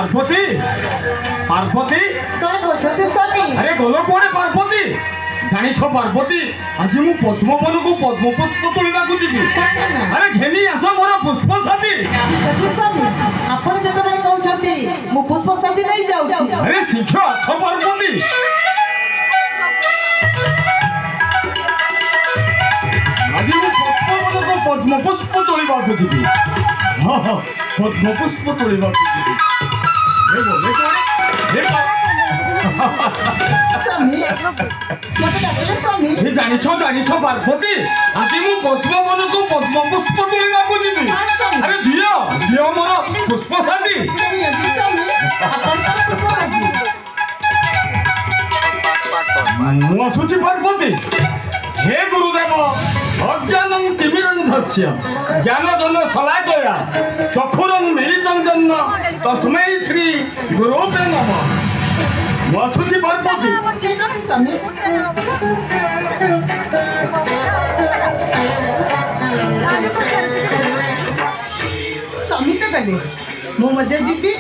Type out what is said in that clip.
পার্বতী পার্বতী তোর গোছতে স্বামী আরে গলো কোড়ে পার্বতী জানিছ পার্বতী আজি মু পদ্মবনকু পদ্মপুষ্প তোলিବାକୁ ଯିବି আরে ঘেনি আস মোর পুষ্প সাথী সতী স্বামী আপন যেতବେଳେ কହୁଛନ୍ତି ମୁଁ ପୁଷ୍ପ ସାଥୀ ନେଇ ଯାଉଛି আরে শীঘ্র আস পার্বতী আজি মু পদ্মবনকু পদ্মপুষ্প তোলিବାକୁ ଯିବି ହଁ ହଁ পদ্মপুষ্প তোলিବାକୁ ଯିବି স্বামী মতে ডাকিলে স্বামী জানিছ পার্বতী আজি মু পদ্মবনকু পদ্মপুষ্প তোলিବାକୁ ଯିବି আরে দিও দিও মোর পুষ্প সাথী ନିଅନ୍ତୁ ସ୍ୱାମୀ ଆପଣଙ୍କର ପୁଷ୍ପ ସାଥୀ ମୁଁ ଆସୁଛି ପାର୍ବତୀ ହେ ଗୁରୁଦେବ ଅଜ୍ଞାନଂ ତିମିରନ୍ଧସ୍ୟ ଜ୍ଞାନଜନ ଶଲାକୟା ଚକ୍ଷୁରଂ ମିଳିତଂ ଜନ୍ନ ତସ୍ମୈ ଶ୍ରୀ ଗୁରୁତେ ନମଃ ମୁଁ ଆସୁଛି ପାର୍ବତୀ ଠିକ ଅଛି ସ୍ୱାମୀ ସ୍ୱାମୀ ତ ଗଲେ ମୁଁ ମଧ୍ୟ ଯିବି